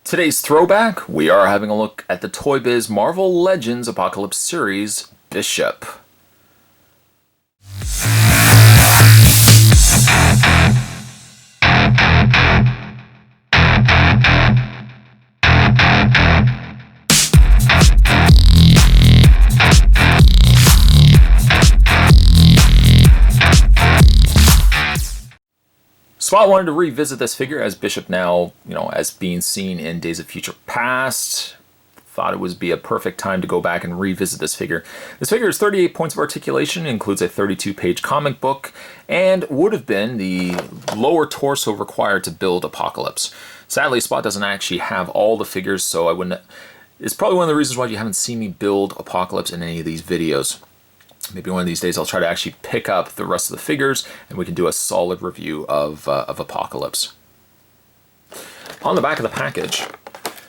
Today's throwback, we are having a look at the Toybiz Marvel Legends Apocalypse series, Bishop. Spot wanted to revisit this figure as Bishop now, as being seen in Days of Future Past. Thought it would be a perfect time to go back and revisit this figure. This figure is 38 points of articulation, includes a 32-page comic book, and would have been the lower torso required to build Apocalypse. Sadly, Spot doesn't actually have all the figures, so I wouldn't. It's probably one of the reasons why you haven't seen me build Apocalypse in any of these videos. Maybe one of these days I'll try to actually pick up the rest of the figures and we can do a solid review of Apocalypse. On the back of the package,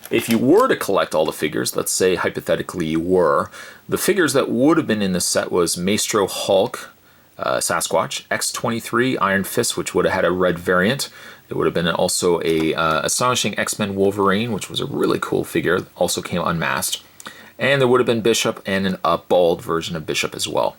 if you were to collect all the figures, let's say hypothetically you were, the figures that would have been in the set was Maestro Hulk, Sasquatch, X-23, Iron Fist, which would have had a red variant. There would have been also a Astonishing X-Men Wolverine, which was a really cool figure, also came unmasked. And there would have been Bishop and a bald version of Bishop as well.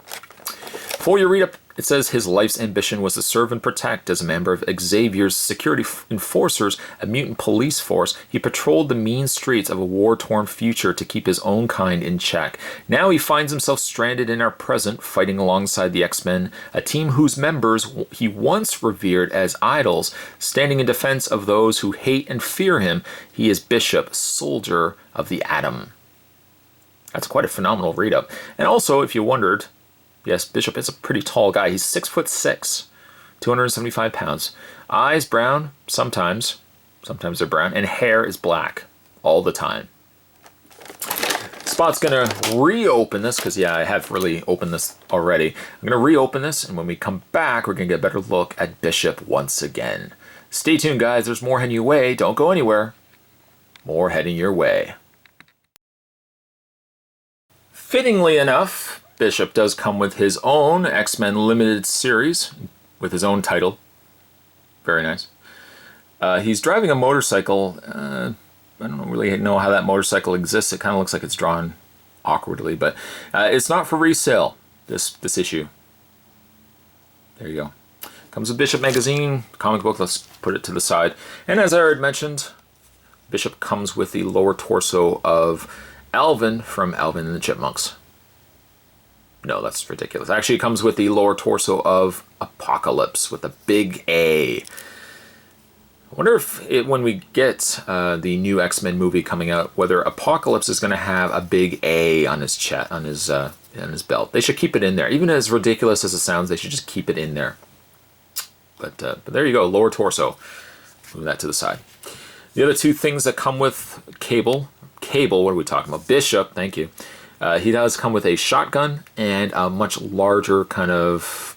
Before you read up, it says his life's ambition was to serve and protect. As a member of Xavier's security enforcers, a mutant police force, he patrolled the mean streets of a war-torn future to keep his own kind in check. Now he finds himself stranded in our present, fighting alongside the X-Men, a team whose members he once revered as idols. Standing in defense of those who hate and fear him, he is Bishop, soldier of the Atom. That's quite a phenomenal read-up. And also, if you wondered, yes, Bishop is a pretty tall guy. He's 6'6", 275 pounds. Eyes brown, sometimes they're brown, and hair is black all the time. Spot's gonna reopen this, because I have really opened this already. I'm gonna reopen this, and when we come back, we're gonna get a better look at Bishop once again. Stay tuned, guys. There's more heading your way. Don't go anywhere. More heading your way. Fittingly enough, Bishop does come with his own X-Men Limited series, with his own title. Very nice. He's driving a motorcycle. I don't really know how that motorcycle exists. It kind of looks like it's drawn awkwardly, but it's not for resale, this issue. There you go. Comes with Bishop magazine, comic book. Let's put it to the side. And as I already mentioned, Bishop comes with the lower torso of Alvin from Alvin and the Chipmunks. No, that's ridiculous. Actually, it comes with the lower torso of Apocalypse with a big A. I wonder if when we get the new X-Men movie coming out, whether Apocalypse is going to have a big A on his chest, on his belt. They should keep it in there. Even as ridiculous as it sounds, they should just keep it in there. But there you go, lower torso. Move that to the side. The other two things that come with Cable, what are we talking about? Bishop, thank you. He does come with a shotgun and a much larger kind of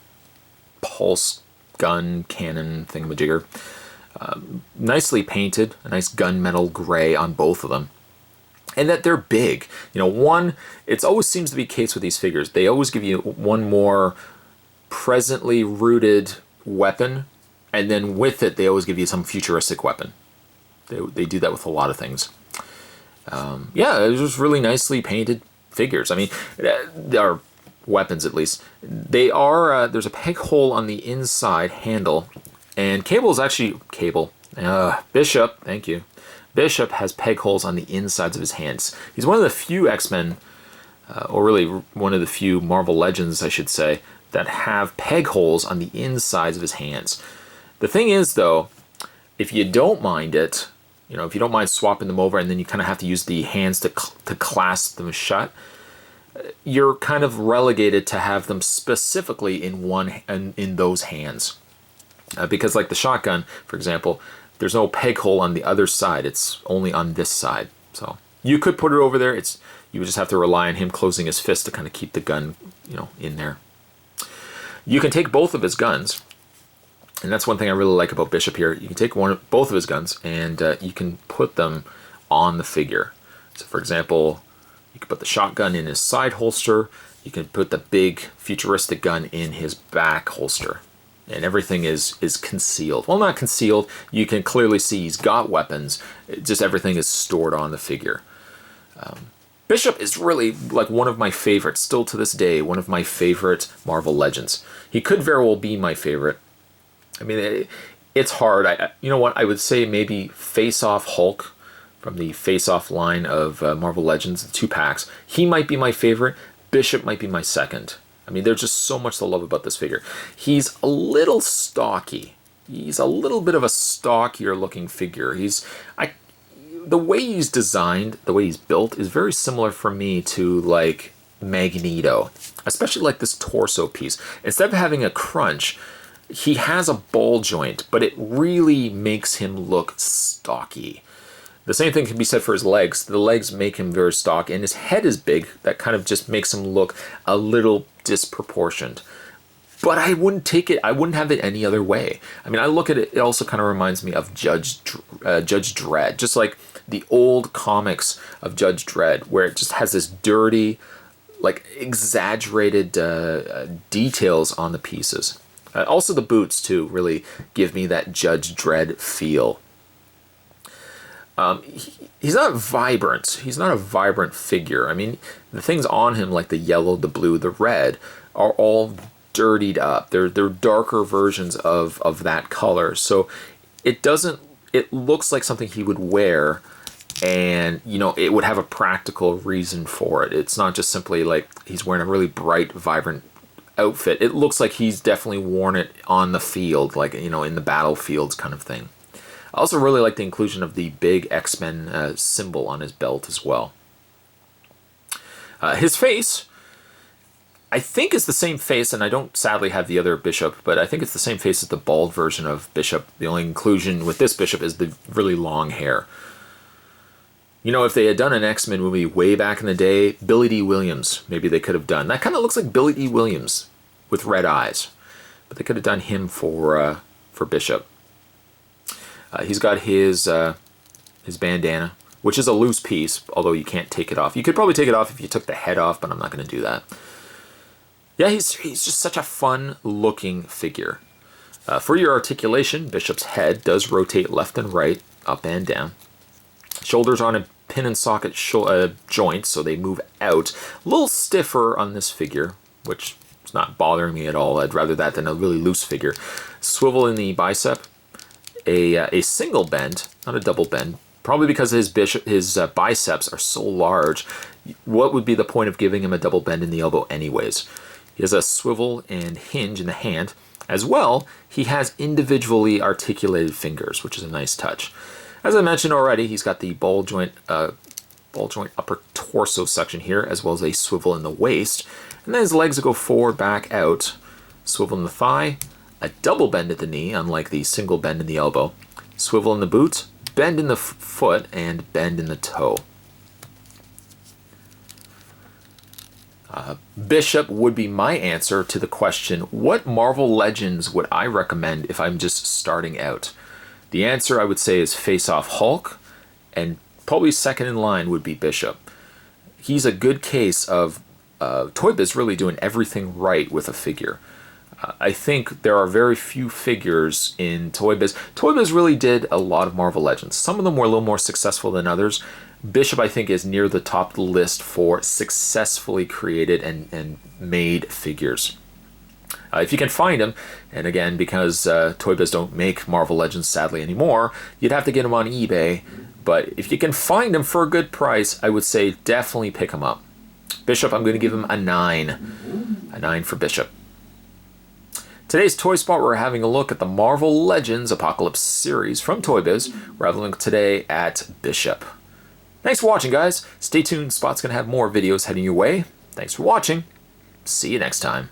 pulse gun cannon thingamajigger. Nicely painted, a nice gunmetal gray on both of them. And that they're big. It always seems to be the case with these figures. They always give you one more presently rooted weapon, and then with it, they always give you some futuristic weapon. They do that with a lot of things. Yeah, it was just really nicely painted figures. I mean, they are weapons at least. They are, there's a peg hole on the inside handle, and Bishop, thank you. Bishop has peg holes on the insides of his hands. He's one of the few X-Men, or really one of the few Marvel Legends, I should say, that have peg holes on the insides of his hands. The thing is, though, if you don't mind it, if you don't mind swapping them over and then you kind of have to use the hands to clasp them shut, you're kind of relegated to have them specifically in those hands. Because like the shotgun, for example, there's no peg hole on the other side. It's only on this side. So you could put it over there. You would just have to rely on him closing his fist to kind of keep the gun, in there. You can take both of his guns. And that's one thing I really like about Bishop here. You can take both of his guns and you can put them on the figure. So for example, you can put the shotgun in his side holster. You can put the big futuristic gun in his back holster. and everything is concealed. Well, not concealed. You can clearly see he's got weapons. Just everything is stored on the figure. Bishop is really like one of my favorites, still to this day, one of my favorite Marvel Legends. He could very well be my favorite. I mean, it's hard. You know what? I would say maybe Face Off Hulk from the Face Off line of Marvel Legends, the 2 packs. He might be my favorite. Bishop might be my second. I mean, there's just so much to love about this figure. He's a little stocky. He's a little bit of a stockier looking figure. The way he's designed, the way he's built is very similar for me to like Magneto, especially like this torso piece. Instead of having a crunch, he has a ball joint, but it really makes him look stocky. The same thing can be said for his legs. The legs make him very stocky, and his head is big. That kind of just makes him look a little disproportioned. But I wouldn't take it, I wouldn't have it any other way. I mean, I look at it, it also kind of reminds me of Judge Dredd, just like the old comics of Judge Dredd, where it just has this dirty, like exaggerated details on the pieces. Also the boots, too, really give me that Judge Dredd feel. He's not vibrant. He's not a vibrant figure. I mean, the things on him, like the yellow, the blue, the red, are all dirtied up. They're darker versions of that color. So it looks like something he would wear, and you know, it would have a practical reason for it. It's not just simply like he's wearing a really bright, vibrant outfit. It looks like he's definitely worn it on the field, like, you know, in the battlefields kind of thing. I also really like the inclusion of the big X-Men symbol on his belt as well. His face, I think, is the same face, and I don't sadly have the other Bishop, but I think it's the same face as the bald version of Bishop. The only inclusion with this Bishop is the really long hair. You know, if they had done an X-Men movie way back in the day, Billy D. Williams, maybe they could have done. That kind of looks like Billy D. Williams with red eyes. But they could have done him for Bishop. He's got his bandana, which is a loose piece, although you can't take it off. You could probably take it off if you took the head off, but I'm not going to do that. Yeah, he's just such a fun-looking figure. For your articulation, Bishop's head does rotate left and right, up and down. Shoulders on a pin and socket joint, so they move out. A little stiffer on this figure, which is not bothering me at all. I'd rather that than a really loose figure. Swivel in the bicep. A single bend, not a double bend, probably because his biceps are so large. What would be the point of giving him a double bend in the elbow anyways? He has a swivel and hinge in the hand. As well, he has individually articulated fingers, which is a nice touch. As I mentioned already, he's got the ball joint upper torso section here, as well as a swivel in the waist. And then his legs go forward, back, out, swivel in the thigh, a double bend at the knee, unlike the single bend in the elbow, swivel in the boot, bend in the foot, and bend in the toe. Bishop would be my answer to the question, what Marvel Legends would I recommend if I'm just starting out? The answer I would say is Face Off Hulk, and probably second in line would be Bishop. He's a good case of Toybiz really doing everything right with a figure. I think there are very few figures in Toybiz. Toybiz really did a lot of Marvel Legends. Some of them were a little more successful than others. Bishop, I think, is near the top of the list for successfully created and made figures. If you can find them, and again, because Toybiz don't make Marvel Legends sadly anymore, you'd have to get them on eBay. But if you can find them for a good price, I would say definitely pick them up. Bishop, I'm going to give him a 9. A 9 for Bishop. Today's Toy Spot, we're having a look at the Marvel Legends Apocalypse series from Toybiz. We're having a look today at Bishop. Thanks for watching, guys. Stay tuned. Spot's going to have more videos heading your way. Thanks for watching. See you next time.